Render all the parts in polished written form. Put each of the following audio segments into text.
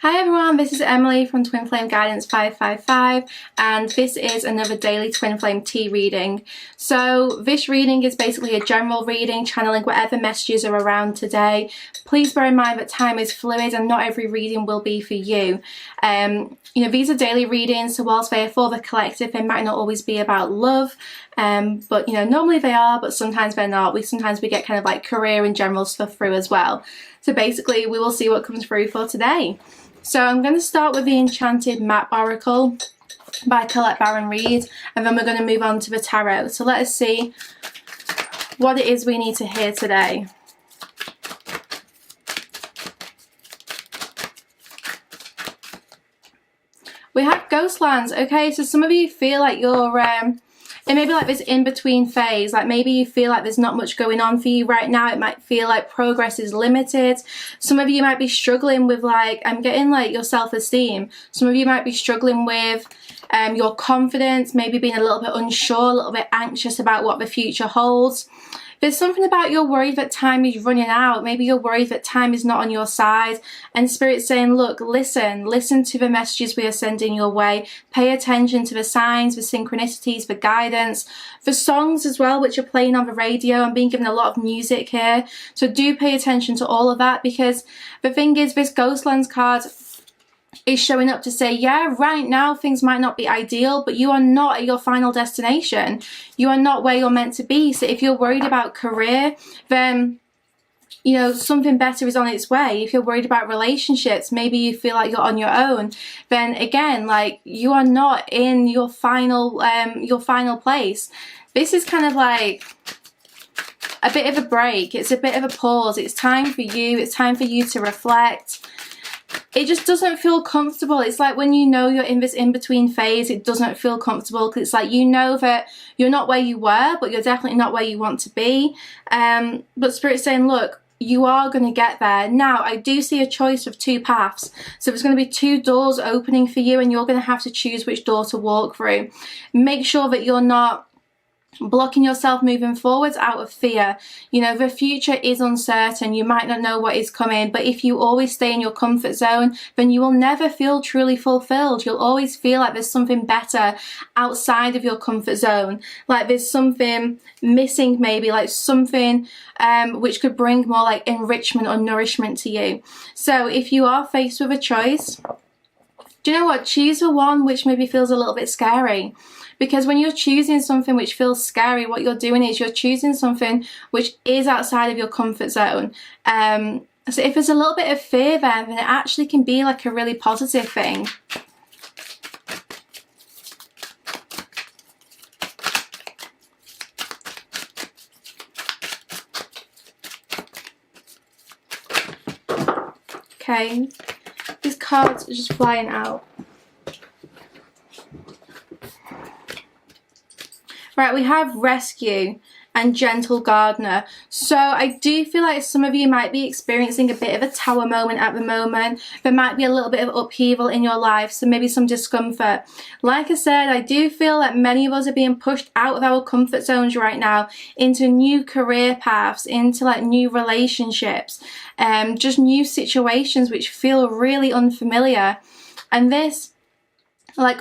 Hi everyone, this is Emily from Twin Flame Guidance 555 and this is another daily Twin Flame tea reading. So this reading is basically a general reading, channeling whatever messages are around today. Please bear in mind that time is fluid and not every reading will be for you. These are daily readings, so whilst they are for the collective, they might not always be about love. But normally they are, but sometimes they're not. Sometimes we get kind of like career and general stuff through as well. So basically we will see what comes through for today. So I'm going to start with the Enchanted Map Oracle by Colette Baron Reid, and then we're going to move on to the Tarot. So let us see what it is we need to hear today. We have Ghostlands. Okay, so some of you feel like you're it may be like this in-between phase, like maybe you feel like there's not much going on for you right now. It might feel like progress is limited. Some of you might be struggling with I'm getting like your self-esteem. Some of you might be struggling with your confidence, maybe being a little bit unsure, a little bit anxious about what the future holds. There's something about you're worried that time is running out. Maybe you're worried that time is not on your side. And Spirit's saying, look, listen to the messages we are sending your way. Pay attention to the signs, the synchronicities, the guidance, the songs as well, which are playing on the radio. I'm being given a lot of music here. So do pay attention to all of that, because the thing is, this Ghostlands card is showing up to say, yeah, right now things might not be ideal, but you are not at your final destination. You are not where you're meant to be. So if you're worried about career, then something better is on its way. If you're worried about relationships, maybe you feel like you're on your own, then again, like, you are not in your final place. This is kind of like a bit of a break. It's a bit of a pause. It's time for you. It's time for you to reflect. It just doesn't feel comfortable. It's like when you're in this in-between phase, it doesn't feel comfortable, because it's like that you're not where you were, but you're definitely not where you want to be. But Spirit's saying, look, you are going to get there. Now, I do see a choice of two paths. So there's going to be two doors opening for you, and you're going to have to choose which door to walk through. Make sure that you're not blocking yourself moving forwards out of fear. The future is uncertain. You might not know what is coming, but if you always stay in your comfort zone, then you will never feel truly fulfilled. You'll always feel like there's something better outside of your comfort zone, like there's something missing, maybe like something which could bring more like enrichment or nourishment to you. So if you are faced with a choice, do you know what? Choose the one which maybe feels a little bit scary. Because when you're choosing something which feels scary, what you're doing is you're choosing something which is outside of your comfort zone. So if there's a little bit of fear there, then it actually can be like a really positive thing. Okay, these cards are just flying out. Right, we have Rescue and Gentle Gardener. So I do feel like some of you might be experiencing a bit of a tower moment at the moment. There might be a little bit of upheaval in your life, so maybe some discomfort. Like I said, I do feel like many of us are being pushed out of our comfort zones right now into new career paths, into like new relationships, just new situations which feel really unfamiliar. And this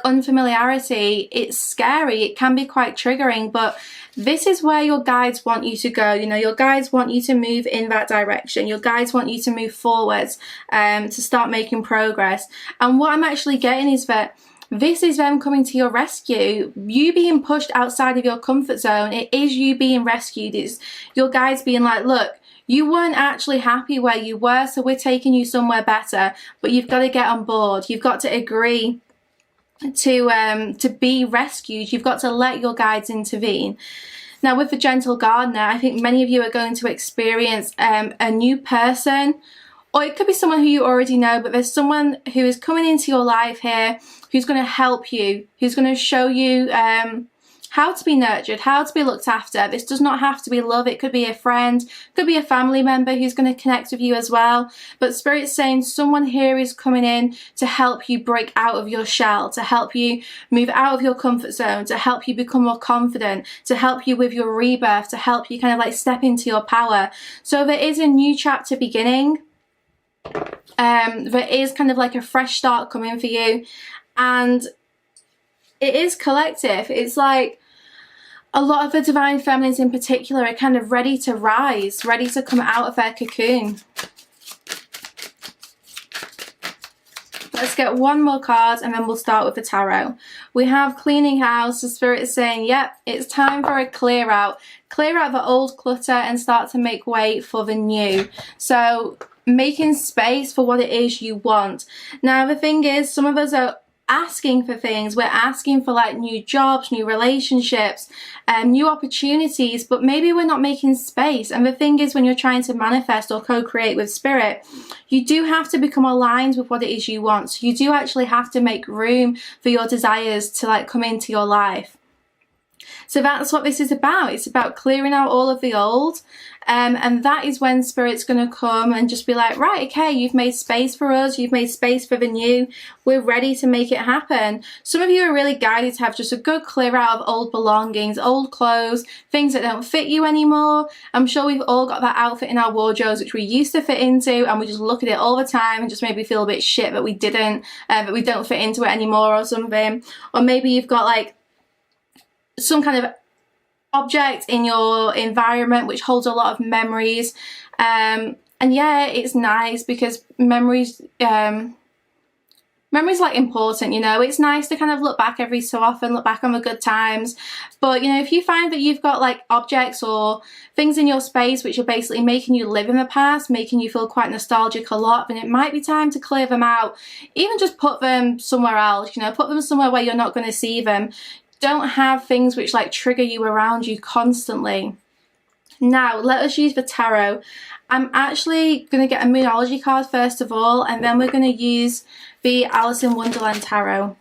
unfamiliarity, it's scary, it can be quite triggering, but this is where your guides want you to go. Your guides want you to move in that direction. Your guides want you to move forwards, to start making progress. And what I'm actually getting is that this is them coming to your rescue. You being pushed outside of your comfort zone, it is you being rescued. It's your guides being like, look, you weren't actually happy where you were, so we're taking you somewhere better, but you've got to get on board. You've got to agree to be rescued. You've got to let your guides intervene. Now with the Gentle Gardener, I think many of you are going to experience a new person, or it could be someone who you already know, but there's someone who is coming into your life here who's going to help you, who's going to show you how to be nurtured, how to be looked after. This does not have to be love. It could be a friend, could be a family member who's going to connect with you as well. But Spirit's saying someone here is coming in to help you break out of your shell, to help you move out of your comfort zone, to help you become more confident, to help you with your rebirth, to help you kind of like step into your power. So there is a new chapter beginning. There is kind of like a fresh start coming for you, and it is collective. It's like a lot of the divine feminines in particular are kind of ready to rise, ready to come out of their cocoon. Let's get one more card and then we'll start with the tarot. We have cleaning house. The spirit is saying, yep, it's time for a clear out. Clear out the old clutter and start to make way for the new. So making space for what it is you want. Now the thing is, some of us are asking for things. We're asking for like new jobs, new relationships, new opportunities, but maybe we're not making space. And the thing is, when you're trying to manifest or co-create with spirit, you do have to become aligned with what it is you want. So you do actually have to make room for your desires to like come into your life. So that's what this is about. It's about clearing out all of the old. And that is when spirit's going to come and just be like, right, okay, you've made space for us. You've made space for the new. We're ready to make it happen. Some of you are really guided to have just a good clear out of old belongings, old clothes, things that don't fit you anymore. I'm sure we've all got that outfit in our wardrobes which we used to fit into, and we just look at it all the time and just maybe feel a bit shit that we didn't, that we don't fit into it anymore or something. Or maybe you've got like some kind of object in your environment which holds a lot of memories, and yeah, it's nice because memories like important, you know. It's nice to kind of look back every so often, look back on the good times. But you know, if you find that you've got like objects or things in your space which are basically making you live in the past, making you feel quite nostalgic a lot, then it might be time to clear them out. Even just put them somewhere else, you know, put them somewhere where you're not going to see them. Don't have things which like trigger you around you constantly. Now let us use the tarot. I'm actually going to get a Moonology card first of all, and then we're going to use the Alice in Wonderland tarot.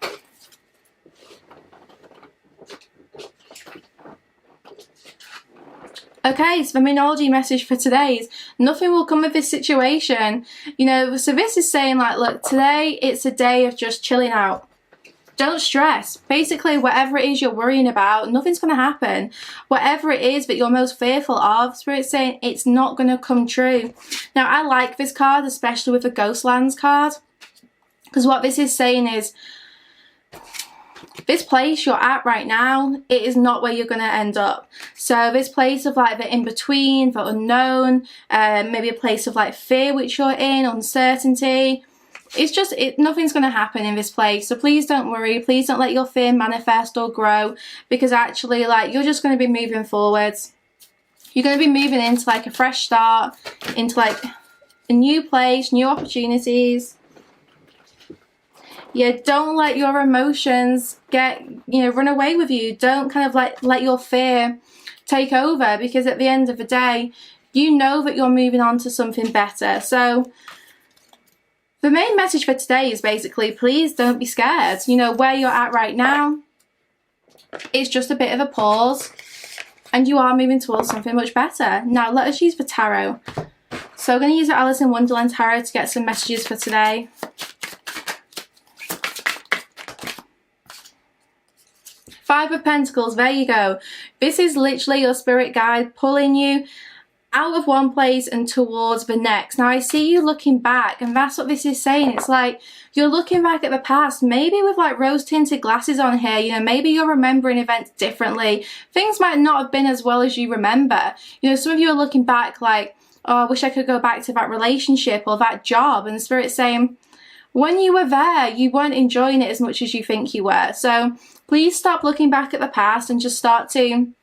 Okay, so the Moonology message for today is nothing will come of this situation. You know, so this is saying like, look, today it's a day of just chilling out. Don't stress. Basically, whatever it is you're worrying about, nothing's going to happen. Whatever it is that you're most fearful of, Spirit's saying it's not going to come true. Now, I like this card, especially with the Ghostlands card, because what this is saying is this place you're at right now, it is not where you're going to end up. So this place of like the in-between, the unknown, maybe a place of like fear which you're in, uncertainty, it's just, nothing's going to happen in this place. So please don't worry. Please don't let your fear manifest or grow, because actually like you're just going to be moving forwards. You're going to be moving into like a fresh start, into like a new place, new opportunities. Yeah, don't let your emotions run away with you. Don't kind of like let your fear take over, because at the end of the day, you know that you're moving on to something better. So the main message for today is basically, please don't be scared. You know, where you're at right now, it's just a bit of a pause, and you are moving towards something much better. Now, let us use the tarot. So I'm going to use the Alice in Wonderland tarot to get some messages for today. Five of Pentacles, there you go. This is literally your spirit guide pulling you out of one place and towards the next. Now I see you looking back, and that's what this is saying. It's like you're looking back at the past, maybe with like rose tinted glasses on here. You know, maybe you're remembering events differently. Things might not have been as well as you remember. You know, some of you are looking back like, oh, I wish I could go back to that relationship or that job. And the Spirit's saying, when you were there, you weren't enjoying it as much as you think you were. So please stop looking back at the past and just start to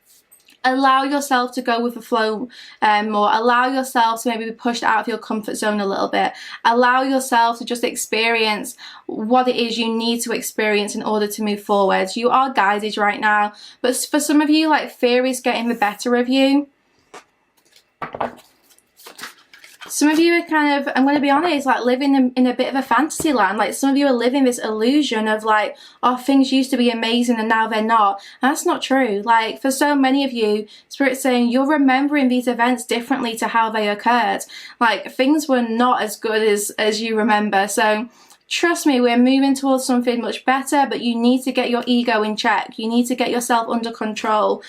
allow yourself to go with the flow more. Allow yourself to maybe be pushed out of your comfort zone a little bit. Allow yourself to just experience what it is you need to experience in order to move forward. You are guided right now, but for some of you, like, fear is getting the better of you. Some of you are kind of, I'm going to be honest, like living in a bit of a fantasy land. Like some of you are living this illusion of like, oh, things used to be amazing and now they're not. And that's not true. Like for so many of you, Spirit's saying you're remembering these events differently to how they occurred. Like things were not as good as you remember. So trust me, we're moving towards something much better, but you need to get your ego in check. You need to get yourself under control.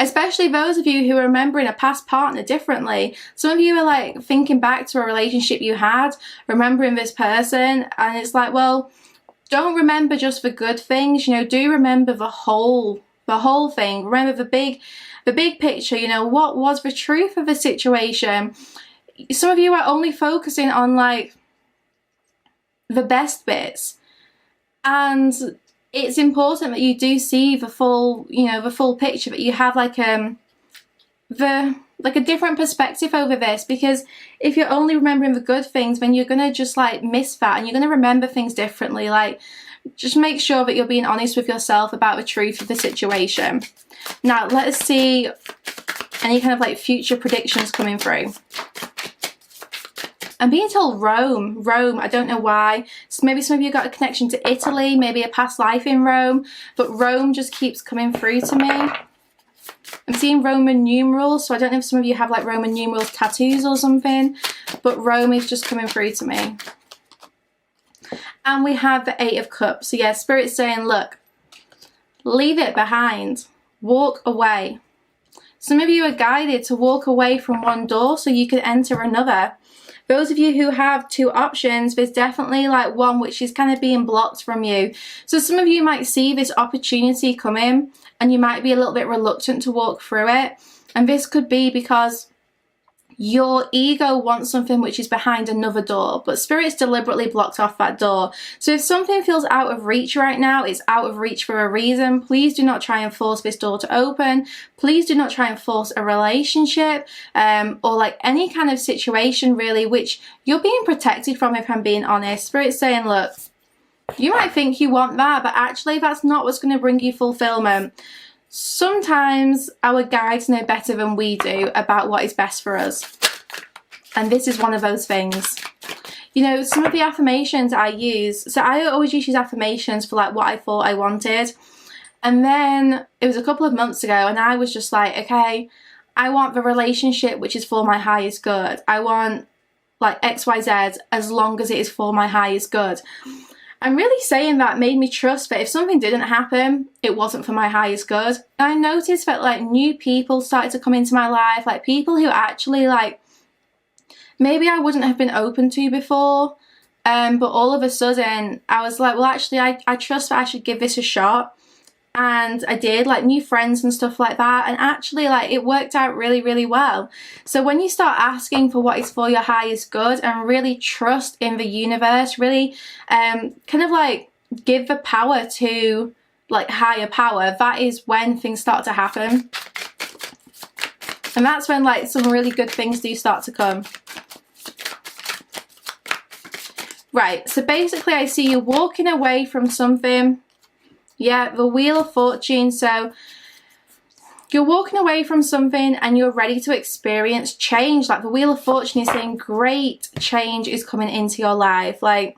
Especially those of you who are remembering a past partner differently. Some of you are like thinking back to a relationship you had, remembering this person, and it's like, well, don't remember just the good things, you know, do remember the whole thing. Remember the big picture, you know, what was the truth of the situation. Some of you are only focusing on like the best bits, and it's important that you do see the full, you know, the full picture, that you have like a different perspective over this, because if you're only remembering the good things, then you're gonna just like miss that, and you're gonna remember things differently. Like, just make sure that you're being honest with yourself about the truth of the situation. Now let us see any kind of like future predictions coming through. I'm being told Rome. I don't know why. So maybe some of you got a connection to Italy, maybe a past life in Rome, but Rome just keeps coming through to me. I'm seeing Roman numerals, so I don't know if some of you have like Roman numerals tattoos or something, but Rome is just coming through to me. And we have the 8 of Cups. So yeah, Spirit's saying, look, leave it behind. Walk away. Some of you are guided to walk away from one door so you can enter another. Those of you who have 2 options, there's definitely like one which is kind of being blocked from you. So some of you might see this opportunity coming and you might be a little bit reluctant to walk through it. And this could be because your ego wants something which is behind another door, but Spirit's deliberately blocked off that door. So if something feels out of reach right now, it's out of reach for a reason. Please do not try and force this door to open. Please do not try and force a relationship or like any kind of situation really which you're being protected from, if I'm being honest. Spirit's saying, look, you might think you want that, but actually that's not what's going to bring you fulfillment. Sometimes our guides know better than we do about what is best for us. And this is one of those things. You know, some of the affirmations I use, so I always use affirmations for like what I thought I wanted. And then it was a couple of months ago and I was just like, okay, I want the relationship which is for my highest good. I want like XYZ as long as it is for my highest good. And really saying that made me trust that if something didn't happen, it wasn't for my highest good. And I noticed that like new people started to come into my life, like people who actually like maybe I wouldn't have been open to before, but all of a sudden I was like, well actually I trust that I should give this a shot. And I did, like new friends and stuff like that, and actually like it worked out really, really well. So when you start asking for what is for your highest good and really trust in the universe, really kind of like give the power to like higher power, that is when things start to happen. And that's when like some really good things do start to come. Right, so basically I see you walking away from something. Yeah, the Wheel of Fortune. So you're walking away from something and you're ready to experience change. Like the Wheel of Fortune is saying great change is coming into your life. Like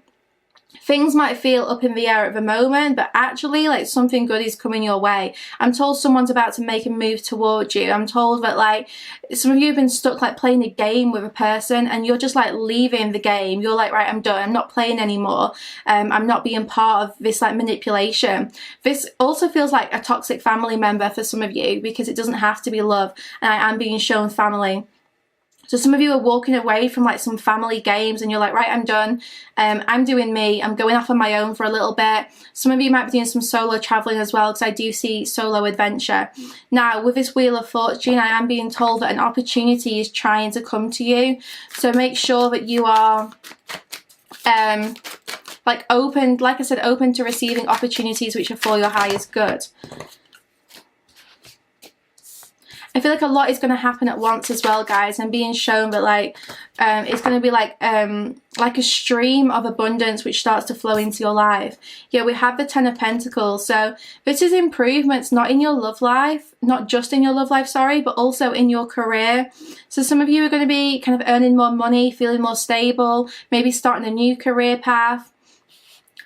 things might feel up in the air at the moment, but actually like something good is coming your way. I'm told someone's about to make a move towards you. I'm told that like some of you have been stuck like playing a game with a person and you're just like leaving the game. You're like, right, I'm done. I'm not playing anymore. I'm not being part of this like manipulation. This also feels like a toxic family member for some of you because it doesn't have to be love. And I am being shown family. So some of you are walking away from like some family games and you're like, right, I'm done. I'm doing me. I'm going off on my own for a little bit. Some of you might be doing some solo traveling as well, because I do see solo adventure. Now, with this Wheel of Fortune, I am being told that an opportunity is trying to come to you. So make sure that you are like open, like I said, open to receiving opportunities which are for your highest good. I feel like a lot is going to happen at once as well, guys. I'm being shown that like it's going to be like a stream of abundance which starts to flow into your life. Yeah, we have the 10 of Pentacles. So this is improvements not in your love life, not just in your love life, sorry, but also in your career. So some of you are going to be kind of earning more money, feeling more stable, maybe starting a new career path.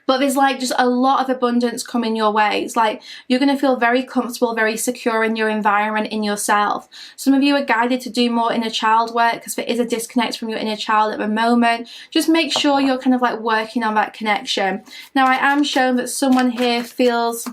But there's like just a lot of abundance coming your way. It's like you're going to feel very comfortable, very secure in your environment, in yourself. Some of you are guided to do more inner child work because there is a disconnect from your inner child at the moment. Just make sure you're kind of like working on that connection. Now I am shown that someone here feels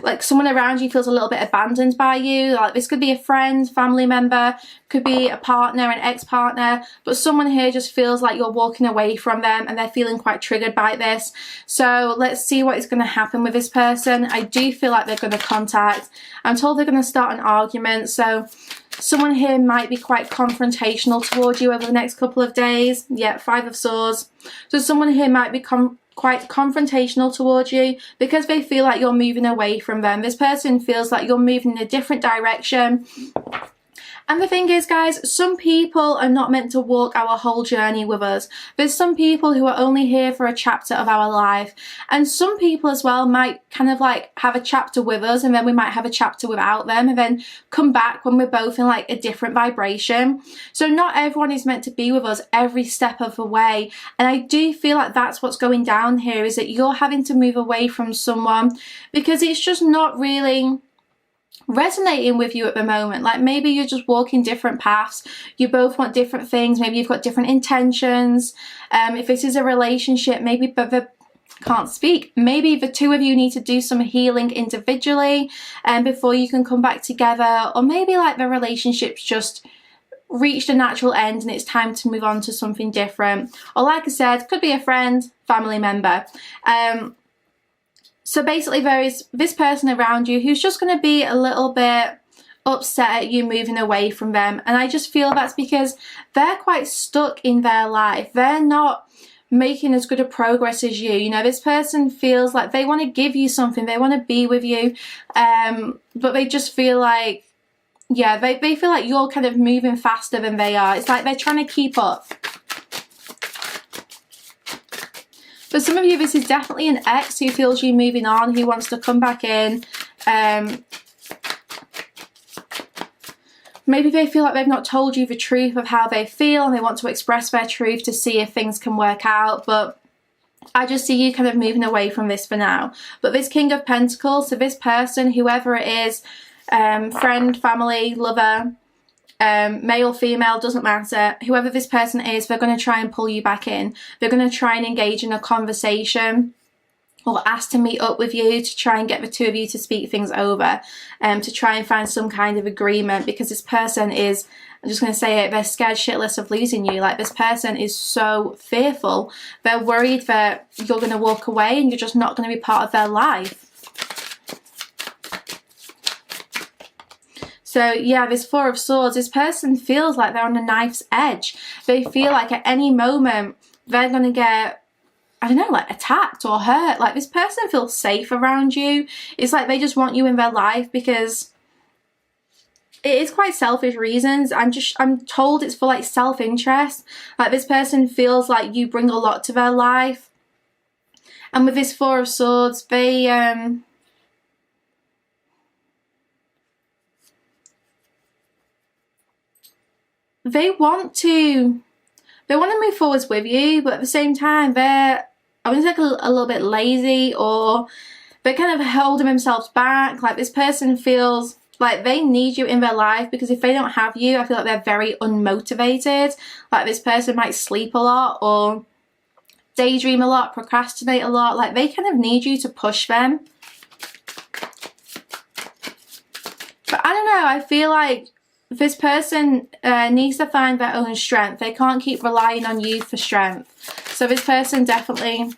like someone around you feels a little bit abandoned by you. Like this could be a friend, family member, could be a partner, an ex-partner, but someone here just feels like you're walking away from them and they're feeling quite triggered by this. So let's see what is going to happen with this person. I do feel like they're going to contact. I'm told they're going to start an argument. So someone here might be quite confrontational towards you over the next couple of days. Yeah, 5 of Swords. So someone here might be quite confrontational towards you because they feel like you're moving away from them. This person feels like you're moving in a different direction. And the thing is, guys, some people are not meant to walk our whole journey with us. There's some people who are only here for a chapter of our life. And some people as well might kind of like have a chapter with us and then we might have a chapter without them and then come back when we're both in like a different vibration. So not everyone is meant to be with us every step of the way. And I do feel like that's what's going down here, is that you're having to move away from someone because it's just not really resonating with you at the moment. Like maybe you're just walking different paths, you both want different things, maybe you've got different intentions. If this is a relationship, maybe maybe the two of you need to do some healing individually before you can come back together, or maybe like the relationship's just reached a natural end and it's time to move on to something different. Or like I said, could be a friend, family member. So basically there is this person around you who's just going to be a little bit upset at you moving away from them. And I just feel that's because they're quite stuck in their life. They're not making as good a progress as you. You know, this person feels like they want to give you something. They want to be with you. But they just feel like, yeah, they feel like you're kind of moving faster than they are. It's like they're trying to keep up. For some of you, this is definitely an ex who feels you moving on, who wants to come back in. Maybe they feel like they've not told you the truth of how they feel and they want to express their truth to see if things can work out. But I just see you kind of moving away from this for now. But this King of Pentacles, so this person, whoever it is, friend, family, lover, male, female, doesn't matter, whoever this person is, they're going to try and pull you back in. They're going to try and engage in a conversation or ask to meet up with you to try and get the two of you to speak things over, to try and find some kind of agreement, because this person is, I'm just going to say it, they're scared shitless of losing you. Like this person is so fearful. They're worried that you're going to walk away and you're just not going to be part of their life. So yeah, this Four of Swords, this person feels like they're on a knife's edge. They feel like at any moment they're going to get, I don't know, like attacked or hurt. Like this person feels safe around you. It's like they just want you in their life because it is quite selfish reasons. I'm told it's for like self-interest. Like this person feels like you bring a lot to their life. And with this Four of Swords, they want to move forwards with you, but at the same time they're, I wouldn't say a little bit lazy, or they're kind of holding themselves back. Like this person feels like they need you in their life, because if they don't have you, I feel like they're very unmotivated. Like this person might sleep a lot or daydream a lot, procrastinate a lot. Like they kind of need you to push them. But I don't know, I feel like this person needs to find their own strength. They can't keep relying on you for strength. So this person definitely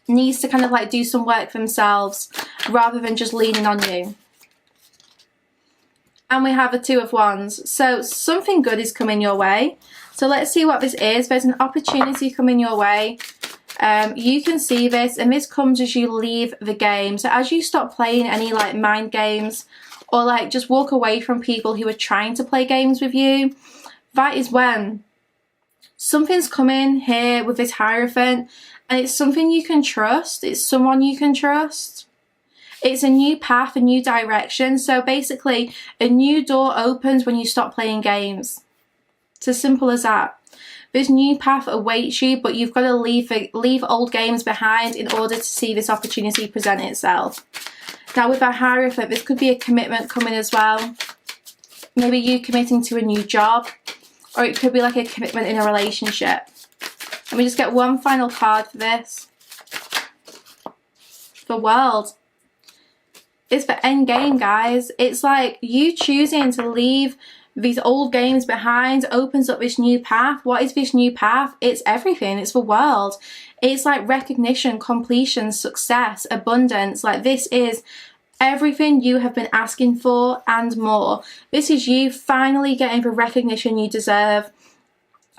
needs to kind of like do some work themselves rather than just leaning on you. And we have the Two of Wands. So something good is coming your way. So let's see what this is. There's an opportunity coming your way. You can see this, and this comes as you leave the game. So as you stop playing any like mind games, or like just walk away from people who are trying to play games with you, that is when something's coming here with this Hierophant, and it's something you can trust. It's someone you can trust. It's a new path, a new direction. So basically a new door opens when you stop playing games. It's as simple as that. This new path awaits you, but you've got to leave old games behind in order to see this opportunity present itself. Now with our Hierophant, this could be a commitment coming as well. Maybe you committing to a new job, or it could be like a commitment in a relationship. Let me just get one final card for this. The World. is for end game, guys. It's like you choosing to leave these old games behind opens up this new path. What is this new path? It's everything. It's the world. It's like recognition, completion, success, abundance. Like this is everything you have been asking for and more. This is you finally getting the recognition you deserve.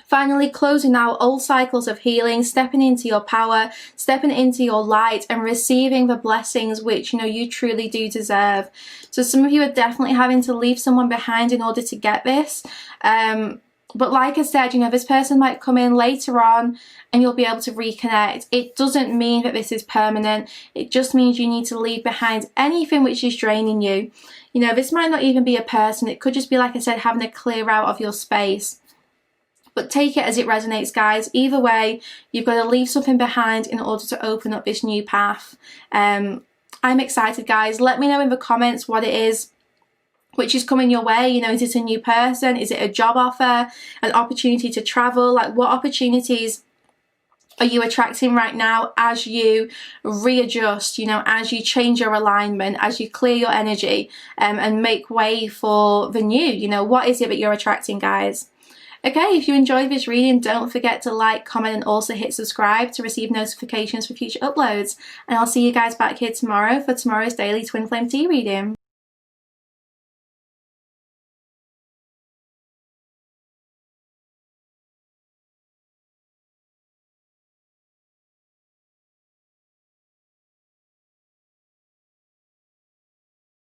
Finally closing out old cycles of healing, stepping into your power, stepping into your light, and receiving the blessings which, you know, you truly do deserve. So some of you are definitely having to leave someone behind in order to get this. But like I said, you know, this person might come in later on and you'll be able to reconnect. It doesn't mean that this is permanent. It just means you need to leave behind anything which is draining you. You know, this might not even be a person. It could just be, like I said, having a clear out of your space. But take it as it resonates, guys. Either way, you've got to leave something behind in order to open up this new path. I'm excited, guys. Let me know in the comments what it is which is coming your way. You know, is it a new person? Is it a job offer? An opportunity to travel? Like, what opportunities are you attracting right now as you readjust, you know, as you change your alignment, as you clear your energy and make way for the new? You know, what is it that you're attracting, guys? Okay, if you enjoyed this reading, don't forget to like, comment, and also hit subscribe to receive notifications for future uploads. And I'll see you guys back here tomorrow for tomorrow's daily Twin Flame Tea reading.